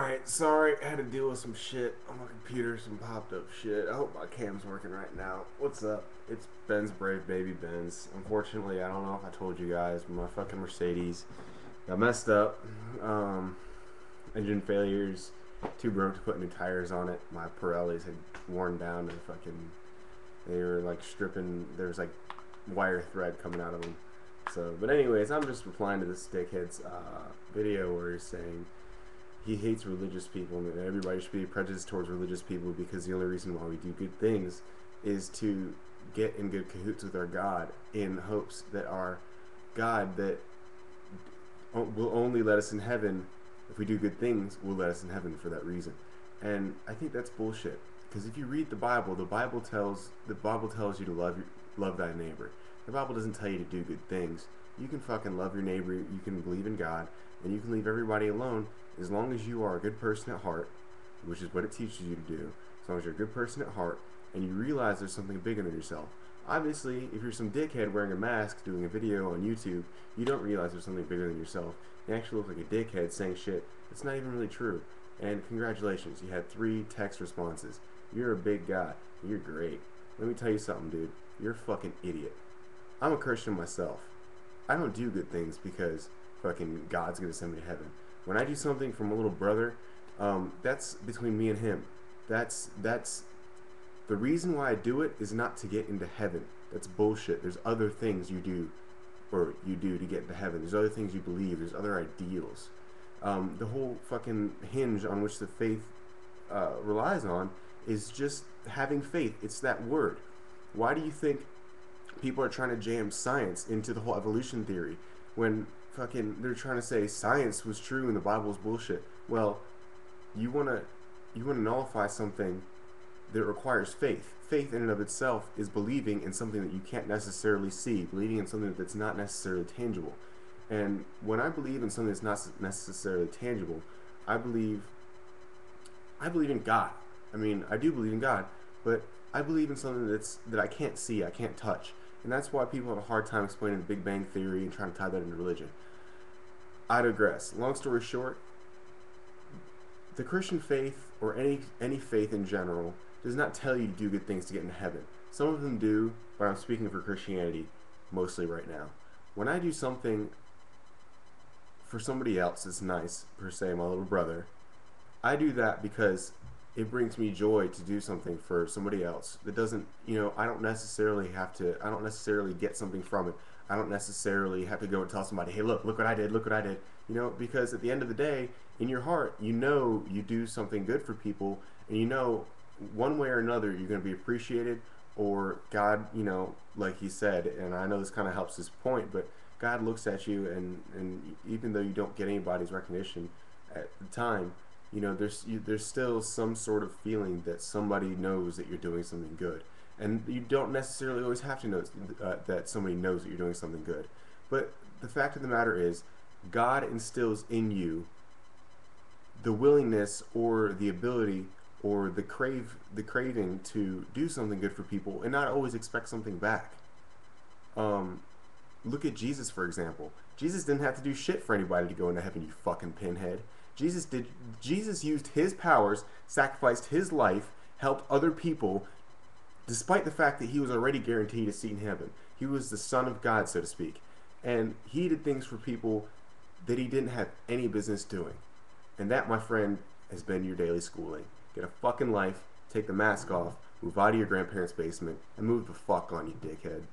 Alright, sorry, I had to deal with some shit on my computer, some popped up shit. I hope my cam's working right now. What's up? It's Ben's Brave Baby Benz. Unfortunately, I don't know if I told you guys, but my fucking Mercedes got messed up. Engine failures, too broke to put new tires on it. My Pirellis had worn down and they were like stripping, there was like wire thread coming out of them. So, but anyways, I'm just replying to this dickhead's video where he's saying he hates religious people and that everybody should be prejudiced towards religious people because the only reason why we do good things is to get in good cahoots with our God in hopes that our God that will only let us in heaven if we do good things will let us in heaven for that reason. And I think that's bullshit, because if you read the Bible tells you to love thy neighbor. The Bible doesn't tell you to do good things. You can fucking love your neighbor, you can believe in God, and you can leave everybody alone as long as you are a good person at heart, which is what it teaches you to do. As long as you're a good person at heart and you realize there's something bigger than yourself. Obviously, if you're some dickhead wearing a mask doing a video on YouTube, you don't realize there's something bigger than yourself. You actually look like a dickhead saying shit that's not even really true. And congratulations, you had 3 text responses. You're a big guy. You're great. Let me tell you something, dude. You're a fucking idiot. I'm a Christian myself. I don't do good things because fucking God's gonna send me to heaven. When I do something for my little brother, that's between me and him. That's the reason why I do it is not to get into heaven. That's bullshit. There's other things you do to get into heaven. There's other things you believe. There's other ideals. The whole fucking hinge on which the faith relies on is just having faith. It's that word. Why do you think people are trying to jam science into the whole evolution theory when fucking they're trying to say science was true and the Bible is bullshit? Well, you wanna nullify something that requires faith. Faith in and of itself is believing in something that you can't necessarily see, believing in something that's not necessarily tangible. And when I believe in something that's not necessarily tangible, I believe in God. I mean, I do believe in God, but I believe in something that I can't see, I can't touch. And that's why people have a hard time explaining the Big Bang Theory and trying to tie that into religion. I digress. Long story short, the Christian faith, or any faith in general, does not tell you to do good things to get into heaven. Some of them do, but I'm speaking for Christianity mostly right now. When I do something for somebody else that's nice, per se, my little brother, I do that because it brings me joy to do something for somebody else that doesn't, I don't necessarily get something from it. I don't necessarily have to go and tell somebody, hey, look what I did, because at the end of the day, in your heart, you do something good for people, and one way or another you're going to be appreciated, or God, like he said, and I know this kind of helps his point, but God looks at you, and even though you don't get anybody's recognition at the time, there's still some sort of feeling that somebody knows that you're doing something good. And you don't necessarily always have to know that somebody knows that you're doing something good. But the fact of the matter is, God instills in you the willingness or the ability or the craving to do something good for people and not always expect something back. Look at Jesus, for example. Jesus didn't have to do shit for anybody to go into heaven, you fucking pinhead. Jesus used his powers, sacrificed his life, helped other people, despite the fact that he was already guaranteed a seat in heaven. He was the Son of God, so to speak. And he did things for people that he didn't have any business doing. And that, my friend, has been your daily schooling. Get a fucking life, take the mask off, move out of your grandparents' basement, and move the fuck on, you dickhead.